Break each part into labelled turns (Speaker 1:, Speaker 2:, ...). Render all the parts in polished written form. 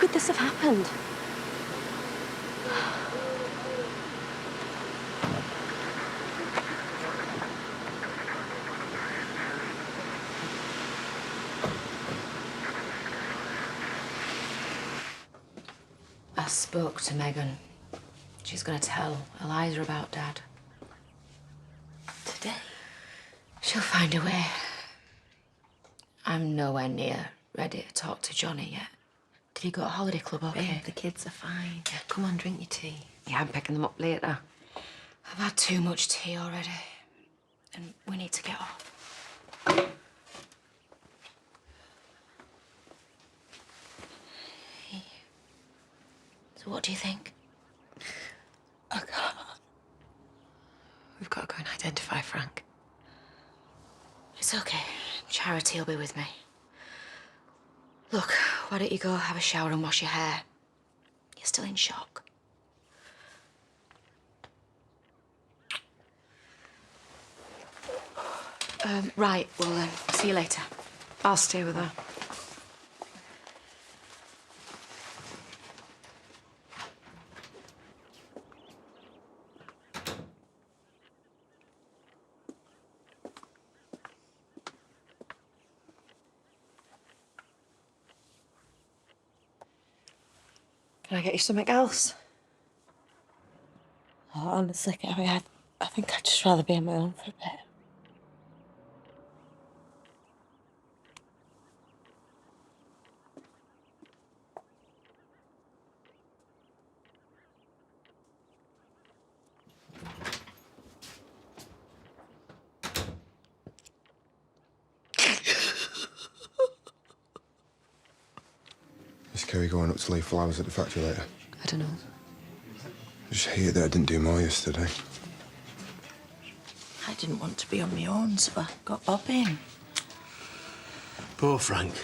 Speaker 1: could this have happened?
Speaker 2: I spoke to Megan. She's going to tell Eliza about Dad.
Speaker 1: Today?
Speaker 2: She'll find a way. I'm nowhere near ready to talk to Johnny yet. Did he go to holiday club okay?
Speaker 1: Babe, the kids are fine. Come on, drink your tea.
Speaker 2: Yeah, I'm picking them up later. I've had too much tea already. And we need to get off. Hey. So what do you think?
Speaker 1: I can't. We've got to go and identify Frank.
Speaker 2: It's okay. Charity will be with me. Look, why don't you go have a shower and wash your hair? You're still in shock. Right, well, see you later.
Speaker 1: I'll stay with her. Can I get you something else? Oh, honestly, Gary, I think I'd just rather be on my own for a bit.
Speaker 3: Is Kerry going up to leave flowers at the factory later?
Speaker 2: I don't know.
Speaker 3: I just hate that I didn't do more yesterday.
Speaker 1: I didn't want to be on my own, so I got Bob in.
Speaker 4: Poor Frank.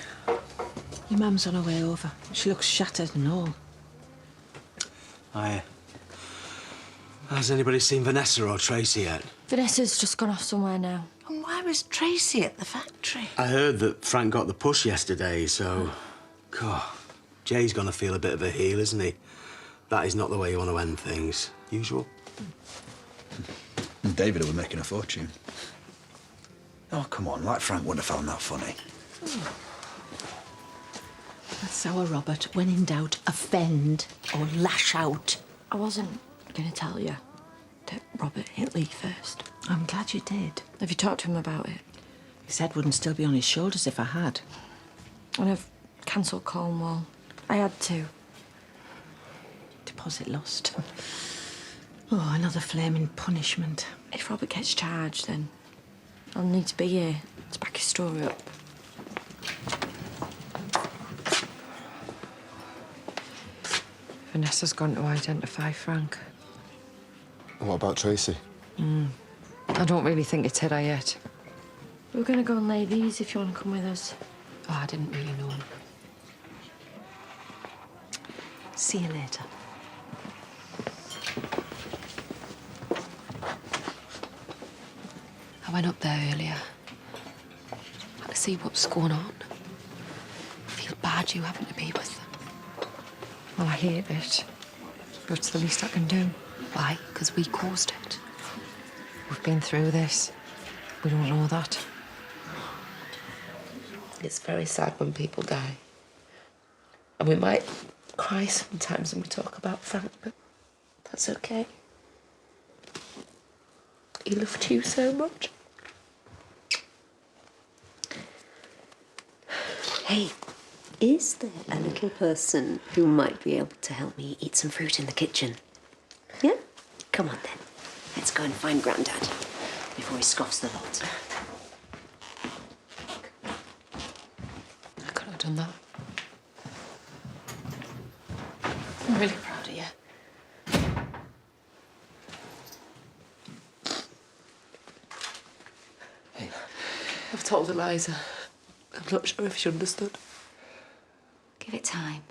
Speaker 5: Your mum's on her way over. She looks shattered and all.
Speaker 4: Has anybody seen Vanessa or Tracy yet?
Speaker 2: Vanessa's just gone off somewhere now.
Speaker 1: And why was Tracy at the factory?
Speaker 4: I heard that Frank got the push yesterday, so... God, Jay's gonna feel a bit of a heel, isn't he? That is not the way you want to end things. Usual.
Speaker 6: And David will be making a fortune. Oh, come on, like Frank wouldn't have found that funny.
Speaker 5: That's our Robert. When in doubt, offend or lash out.
Speaker 1: I wasn't going to tell you that Robert hit Lee first.
Speaker 5: I'm glad you did.
Speaker 1: Have you talked to him about it?
Speaker 5: His head wouldn't still be on his shoulders if I had.
Speaker 1: And I've cancelled Cornwall. I had to.
Speaker 5: Deposit lost. Oh, another flaming punishment.
Speaker 1: If Robert gets charged, then I'll need to be here to back his story up.
Speaker 2: Vanessa's gone to identify Frank.
Speaker 3: And what about Tracy?
Speaker 2: I don't really think it's hit her yet.
Speaker 1: We're going to go and lay these if you want to come with us.
Speaker 2: Oh, I didn't really know him.
Speaker 5: See you later.
Speaker 2: I went up there earlier. I could see what's going on. I feel bad you having to be with them. Well, I hate it. But it's the least I can do. Why? Because we caused it. We've been through this. We don't know that.
Speaker 7: It's very sad when people die. And we might cry sometimes when we talk about Frank, but that's okay. He loved you so much.
Speaker 8: Hey, is there a little person who might be able to help me eat some fruit in the kitchen? Yeah? Come on then. Let's go and find Grandad before he scoffs the lot.
Speaker 2: I could have done that. I'm really proud of you.
Speaker 7: Hey. I've told Eliza. I'm not sure if she understood.
Speaker 2: Give it time.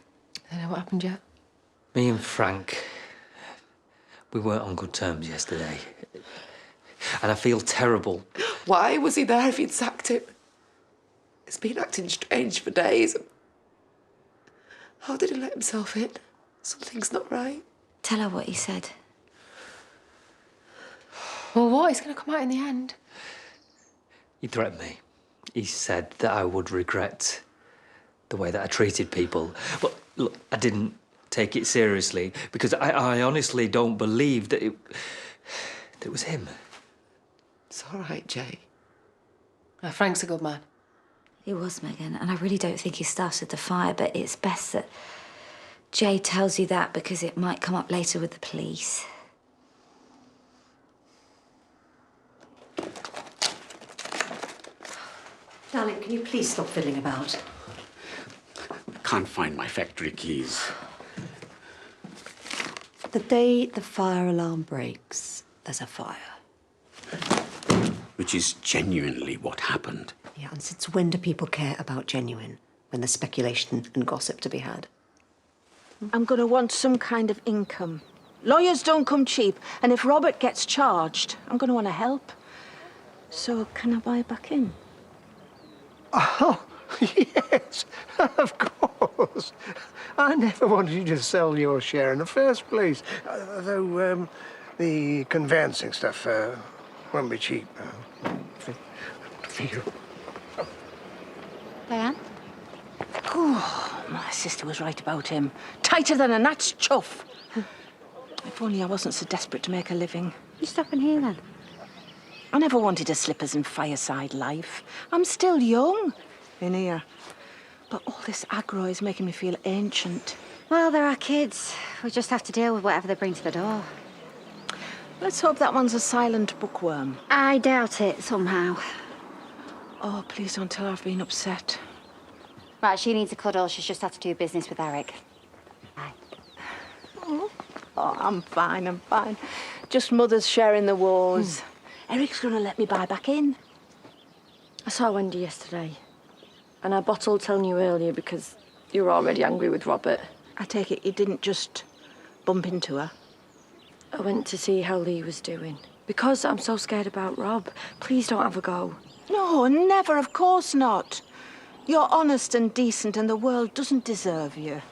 Speaker 2: I know what happened yet.
Speaker 9: Me and Frank, we weren't on good terms yesterday. And I feel terrible.
Speaker 7: Why was he there if he'd sacked him? He's been acting strange for days. How did he let himself in? Something's not right.
Speaker 2: Tell her what he said.
Speaker 1: Well, what? It's going to come out in the end.
Speaker 9: He threatened me. He said that I would regret the way that I treated people. But look, I didn't take it seriously because I honestly don't believe that it was him.
Speaker 7: It's all right, Jay.
Speaker 1: Frank's a good man.
Speaker 2: He was, Megan, and I really don't think he started the fire, but it's best that Jay tells you that because it might come up later with the police.
Speaker 8: Darling, can you please stop fiddling about?
Speaker 10: I can't find my factory keys.
Speaker 8: The day the fire alarm breaks, there's a fire.
Speaker 10: Which is genuinely what happened.
Speaker 8: Yeah, and since when do people care about genuine when there's speculation and gossip to be had?
Speaker 5: I'm going to want some kind of income. Lawyers don't come cheap, and if Robert gets charged, I'm going to want to help. So can I buy back in?
Speaker 11: Oh, yes, of course. I never wanted you to sell your share in the first place. Though the conveyancing stuff won't be cheap. Feel.
Speaker 2: Diane?
Speaker 5: Oh, my sister was right about him. Tighter than a gnat's chuff. If only I wasn't so desperate to make a living.
Speaker 2: You stopping here then?
Speaker 5: I never wanted a slippers and fireside life. I'm still young in here. But all this aggro is making me feel ancient.
Speaker 2: Well, there are kids. We just have to deal with whatever they bring to the door.
Speaker 5: Let's hope that one's a silent bookworm.
Speaker 2: I doubt it, somehow.
Speaker 5: Oh, please don't tell her I've been upset.
Speaker 2: Right, she needs a cuddle. She's just had to do business with Eric. Bye.
Speaker 5: Oh, I'm fine. Just mothers sharing the woes. Eric's going to let me buy back in.
Speaker 12: I saw Wendy yesterday, and I bottled telling you earlier because you were already angry with Robert.
Speaker 5: I take it you didn't just bump into her?
Speaker 12: I went to see how Lee was doing. Because I'm so scared about Rob, please don't have a go.
Speaker 5: No, never, of course not. You're honest and decent, and the world doesn't deserve you.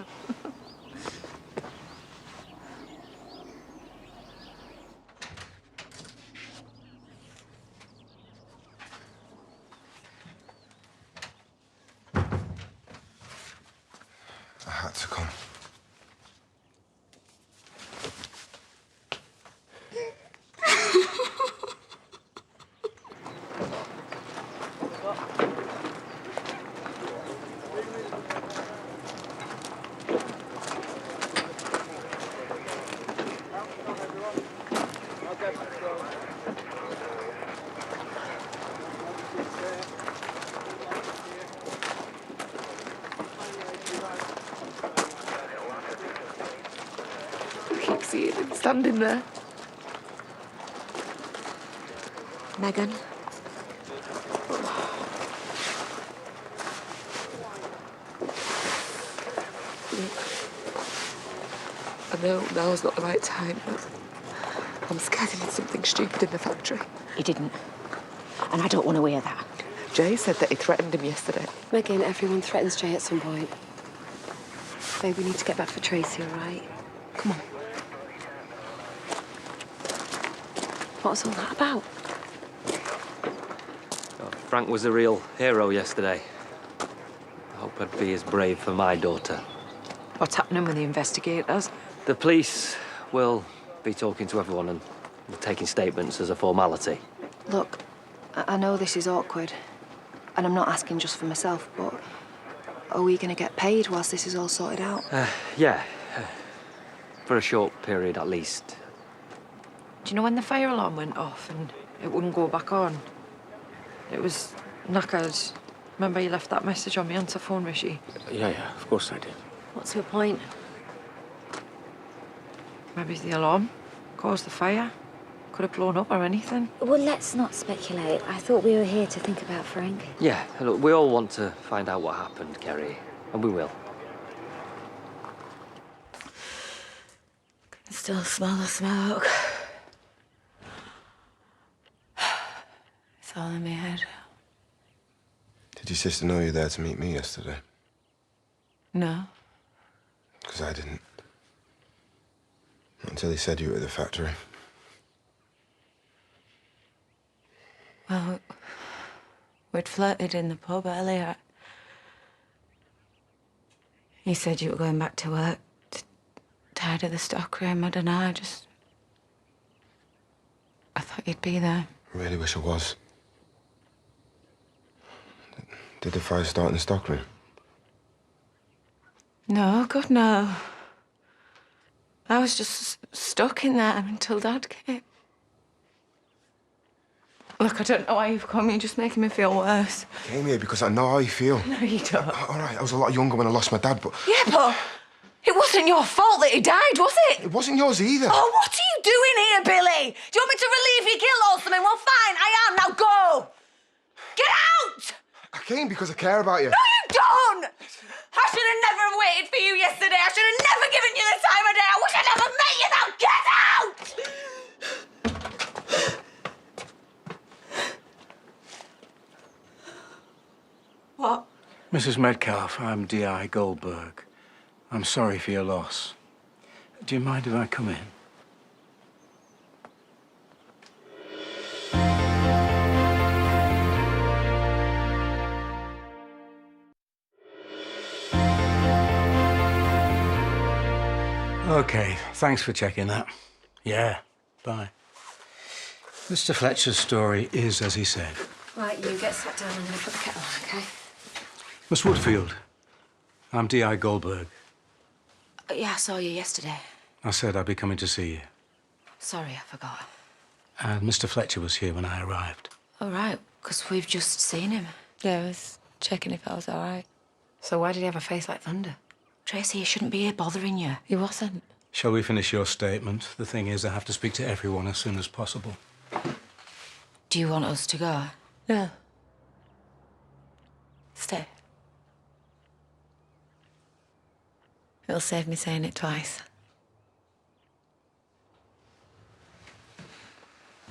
Speaker 3: I had to come.
Speaker 7: I keep seeing him standing there.
Speaker 2: Megan?
Speaker 7: I know now's not the right time, but I'm scared he did something stupid in the factory.
Speaker 8: He didn't. And I don't want to hear that.
Speaker 7: Jay said that he threatened him yesterday.
Speaker 1: Megan, everyone threatens Jay at some point. Babe, we need to get back for Tracy, all right? Come on. What was all that about?
Speaker 9: Oh, Frank was a real hero yesterday. I hope I'd be as brave for my daughter.
Speaker 1: What's happening with the investigators?
Speaker 9: The police will be talking to everyone and taking statements as a formality.
Speaker 1: Look, I know this is awkward, and I'm not asking just for myself, but are we going to get paid whilst this is all sorted out?
Speaker 9: Yeah, for a short period at least.
Speaker 12: Do you know when the fire alarm went off and it wouldn't go back on? It was knackered. Remember you left that message on my answer phone, Rishi?
Speaker 10: Yeah, of course I did.
Speaker 12: What's your point? Maybe the alarm caused the fire. Could have blown up or anything.
Speaker 2: Well, let's not speculate. I thought we were here to think about Frank.
Speaker 9: Yeah, look, we all want to find out what happened, Kerry, and we will.
Speaker 7: I can still smell the smoke. It's all in my head.
Speaker 3: Did your sister know you were there to meet me yesterday?
Speaker 7: No.
Speaker 3: Because I didn't. Not until he said you were at the factory.
Speaker 5: Well, we'd flirted in the pub earlier. He said you were going back to work, tired of the stockroom. I don't know, I thought you'd be there.
Speaker 3: I really wish I was. Did the fire start in the stockroom?
Speaker 5: No, God, no. I was just stuck in there until Dad came. Look, I don't know why you've come. You're just making me feel worse.
Speaker 3: I came here because I know how you feel.
Speaker 5: No, you don't.
Speaker 3: All right, I was a lot younger when I lost my dad, but...
Speaker 5: Yeah, but it wasn't your fault that he died, was it?
Speaker 3: It wasn't yours either.
Speaker 5: Oh, what are you doing here, Billy? Do you want me to relieve your guilt or something? Well, fine, I am. Now go. Get out!
Speaker 3: I came because I care about you.
Speaker 5: No, you don't! I should have never waited for you yesterday. I should have never given you the time of day. I wish I never met you. Now get out! What?
Speaker 11: Mrs. Metcalf, I'm D.I. Goldberg. I'm sorry for your loss. Do you mind if I come in? Okay, thanks for checking that. Yeah, bye. Mr. Fletcher's story is as he said.
Speaker 2: Right, you get sat down. I'm going to put the kettle on, OK?
Speaker 11: Miss Woodfield, I'm D.I. Goldberg.
Speaker 2: Yeah, I saw you yesterday.
Speaker 11: I said I'd be coming to see you.
Speaker 2: Sorry, I forgot.
Speaker 11: And Mr. Fletcher was here when I arrived.
Speaker 2: All right, because we've just seen him.
Speaker 5: Yeah, I was checking if I was all right.
Speaker 2: So why did he have a face like thunder? Tracy, he shouldn't be here bothering you.
Speaker 5: He wasn't.
Speaker 11: Shall we finish your statement? The thing is, I have to speak to everyone as soon as possible.
Speaker 2: Do you want us to go?
Speaker 5: No. Stay. It'll save me saying it twice.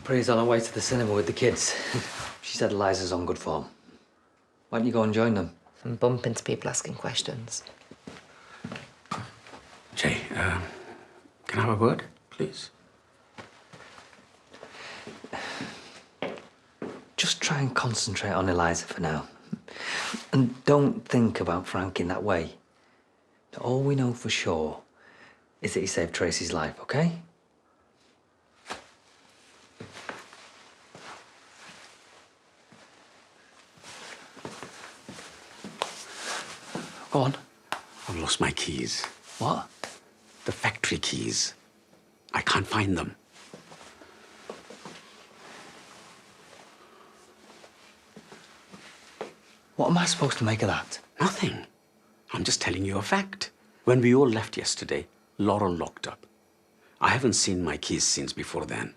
Speaker 9: Pree's on her way to the cinema with the kids. She said Eliza's on good form. Why don't you go and join them?
Speaker 7: And bump into people asking questions.
Speaker 10: Jay, can I have a word, please?
Speaker 9: Just try and concentrate on Eliza for now. And don't think about Frank in that way. All we know for sure is that he saved Tracy's life, OK? Go on.
Speaker 10: I've lost my keys.
Speaker 9: What?
Speaker 10: The factory keys. I can't find them.
Speaker 9: What am I supposed to make of that?
Speaker 10: Nothing. I'm just telling you a fact. When we all left yesterday, Laurel locked up. I haven't seen my keys since before then.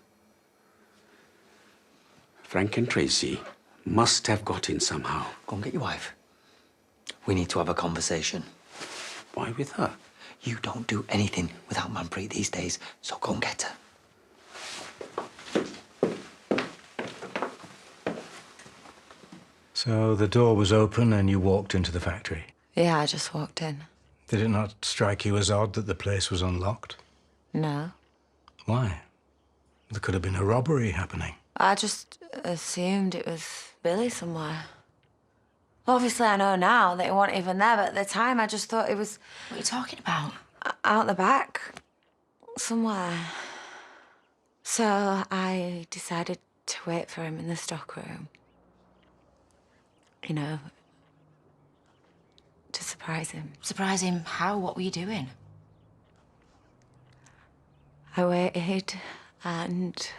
Speaker 10: Frank and Tracy must have got in somehow.
Speaker 9: Go and get your wife. We need to have a conversation.
Speaker 10: Why with her?
Speaker 9: You don't do anything without Manpreet these days, so go and get her.
Speaker 11: So the door was open and you walked into the factory.
Speaker 5: Yeah, I just walked in.
Speaker 11: Did it not strike you as odd that the place was unlocked?
Speaker 5: No.
Speaker 11: Why? There could have been a robbery happening.
Speaker 5: I just assumed it was Billy somewhere. Obviously, I know now that he wasn't even there, but at the time, I just thought it was...
Speaker 2: What are you talking about?
Speaker 5: Out the back. Somewhere. So I decided to wait for him in the stockroom. You know, to surprise him.
Speaker 2: Surprise him how? What were you doing?
Speaker 5: I waited, and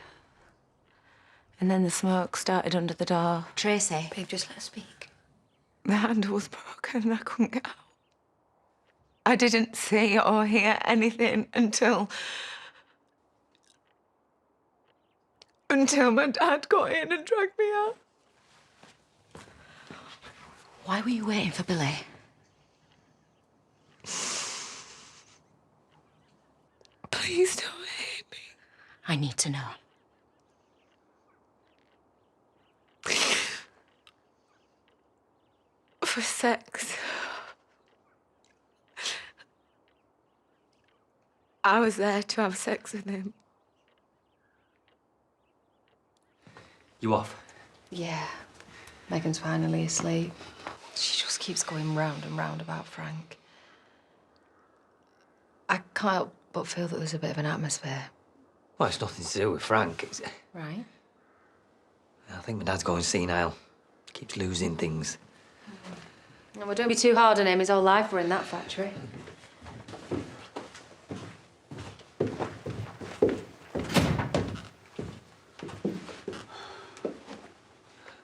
Speaker 5: then the smoke started under the door.
Speaker 2: Tracy. Babe, just let her speak.
Speaker 5: The handle was broken and I couldn't get out. I didn't see or hear anything until my dad got in and dragged me out.
Speaker 2: Why were you waiting for Billy?
Speaker 5: Please don't hate me.
Speaker 2: I need to know.
Speaker 5: For sex. I was there to have sex with him.
Speaker 9: You off?
Speaker 1: Yeah. Megan's finally asleep. She just keeps going round and round about Frank. I can't help but feel that there's a bit of an atmosphere.
Speaker 9: Well, it's nothing to do with Frank.
Speaker 1: Right?
Speaker 9: I think my dad's going senile. Keeps losing things.
Speaker 1: Well, don't be too hard on him. His whole life were in that factory.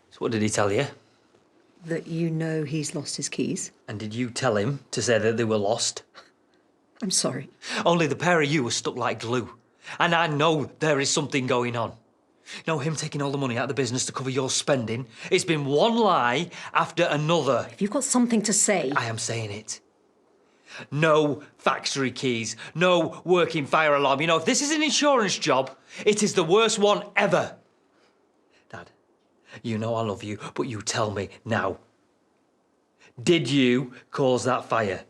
Speaker 9: So what did he tell you?
Speaker 8: That you know he's lost his keys.
Speaker 9: And did you tell him to say that they were lost?
Speaker 8: I'm sorry.
Speaker 9: Only the pair of you were stuck like glue. And I know there is something going on. You know, him taking all the money out of the business to cover your spending, it's been one lie after another.
Speaker 8: If you've got something to say...
Speaker 9: I am saying it. No factory keys, no working fire alarm. You know, if this is an insurance job, it is the worst one ever. Dad, you know I love you, but you tell me now. Did you cause that fire?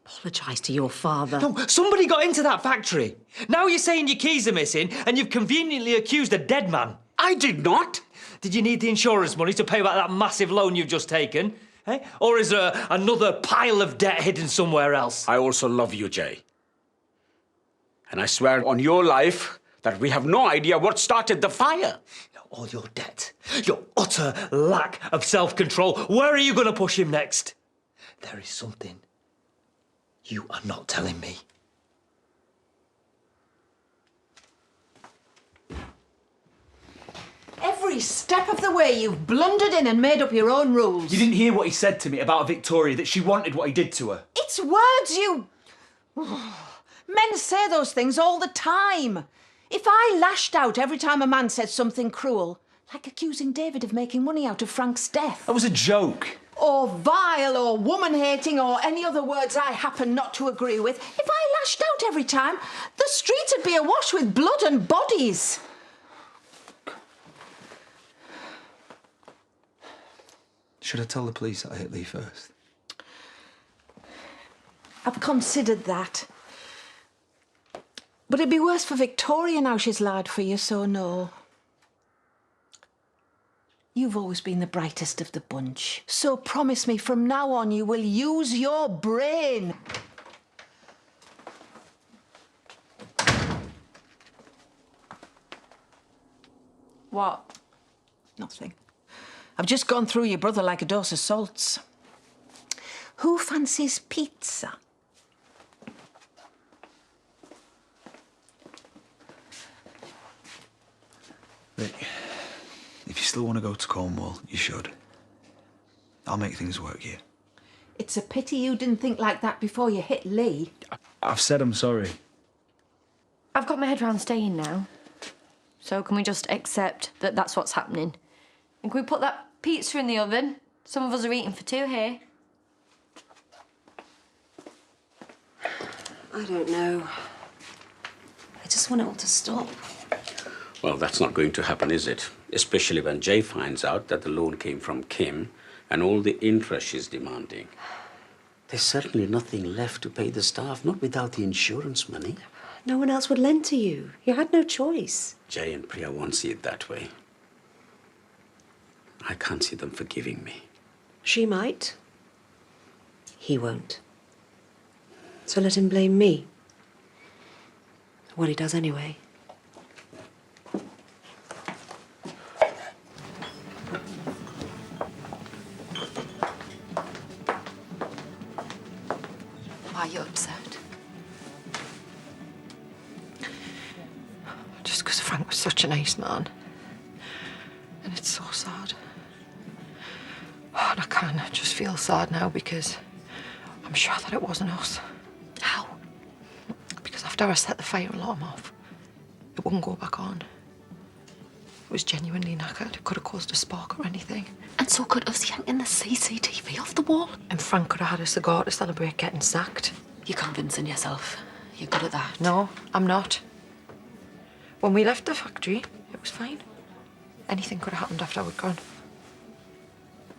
Speaker 8: Apologise to your father.
Speaker 9: No, somebody got into that factory. Now you're saying your keys are missing and you've conveniently accused a dead man.
Speaker 10: I did not.
Speaker 9: Did you need the insurance money to pay back that massive loan you've just taken? Eh? Or is there another pile of debt hidden somewhere else?
Speaker 10: I also love you, Jay. And I swear on your life that we have no idea what started the fire.
Speaker 9: All your debt, your utter lack of self-control. Where are you going to push him next? There is something you are not telling me.
Speaker 13: Every step of the way you've blundered in and made up your own rules.
Speaker 14: You didn't hear what he said to me about Victoria, that she wanted what he did to her.
Speaker 13: It's words you... Men say those things all the time. If I lashed out every time a man said something cruel, like accusing David of making money out of Frank's death...
Speaker 14: That was a joke.
Speaker 13: Or vile, or woman-hating, or any other words I happen not to agree with, if I lashed out every time, the streets would be awash with blood and bodies.
Speaker 6: Should I tell the police that I hit Lee first?
Speaker 13: I've considered that. But it'd be worse for Victoria now she's lied for you, so no. You've always been the brightest of the bunch. So promise me from now on you will use your brain.
Speaker 12: What?
Speaker 13: Nothing. I've just gone through your brother like a dose of salts. Who fancies pizza?
Speaker 6: Vic, if you still want to go to Cornwall, you should. I'll make things work here.
Speaker 13: It's a pity you didn't think like that before you hit Lee.
Speaker 6: I've said I'm sorry.
Speaker 2: I've got my head round staying now. So can we just accept that that's what's happening? And can we put that pizza in the oven? Some of us are eating for two here.
Speaker 8: I don't know. I just want it all to stop.
Speaker 10: Well, that's not going to happen, is it? Especially when Jay finds out that the loan came from Kim and all the interest she's demanding. There's certainly nothing left to pay the staff, not without the insurance money.
Speaker 8: No one else would lend to you. You had no choice.
Speaker 10: Jay and Priya won't see it that way. I can't see them forgiving me.
Speaker 8: She might. He won't. So let him blame me. What he does anyway.
Speaker 1: Why are you upset? Just because Frank was such a nice man. And it's so sad. Oh, and I kind of just feel sad now because I'm sure that it wasn't us.
Speaker 2: How?
Speaker 1: Because after I set the fire alarm off, it wouldn't go back on. It was genuinely knackered. It could have caused a spark or anything.
Speaker 2: And so could us yanking the CCTV off the wall.
Speaker 1: And Frank could have had a cigar to celebrate getting sacked.
Speaker 2: You're convincing yourself. You're good at that.
Speaker 1: No, I'm not. When we left the factory, it was fine. Anything could have happened after I was gone.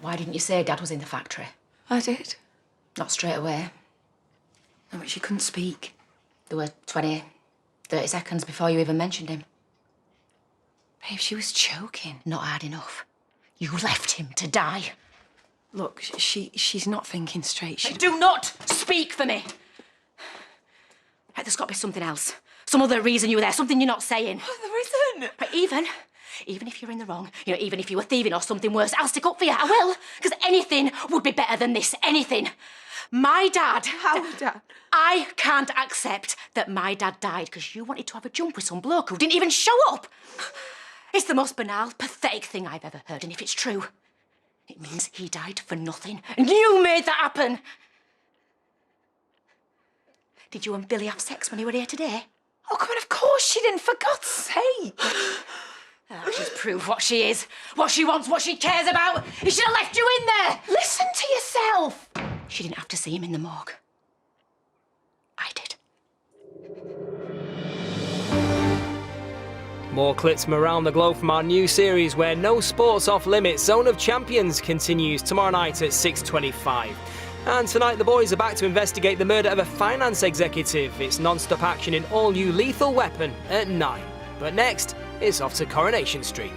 Speaker 2: Why didn't you say Dad was in the factory?
Speaker 1: I did.
Speaker 2: Not straight away. No, but she couldn't speak. There were 20, 30 seconds before you even mentioned him.
Speaker 5: Babe, she was choking.
Speaker 2: Not hard enough. You left him to die.
Speaker 5: Look, she's not thinking straight.
Speaker 2: Do not speak for me. Right, there's got to be something else. Some other reason you were there, something you're not saying.
Speaker 5: Oh, there isn't.
Speaker 2: Right, even if you're in the wrong, even if you were thieving or something worse, I'll stick up for you, I will. Because anything would be better than this, anything. My dad...
Speaker 5: How, Dad?
Speaker 2: I can't accept that my dad died because you wanted to have a jump with some bloke who didn't even show up. It's the most banal, pathetic thing I've ever heard, and if it's true, it means he died for nothing. And you made that happen. Did you and Billy have sex when you were here today?
Speaker 5: Oh, come on, of course she didn't, for God's sake.
Speaker 2: Oh, she's proved what she is, what she wants, what she cares about. He should have left you in there.
Speaker 5: Listen to yourself.
Speaker 2: She didn't have to see him in the morgue. I did.
Speaker 15: More clips from around the globe from our new series where no sport's off limits. Zone of Champions continues tomorrow night at 6:25. And tonight the boys are back to investigate the murder of a finance executive. It's non-stop action in all new Lethal Weapon at 9. But next, it's off to Coronation Street.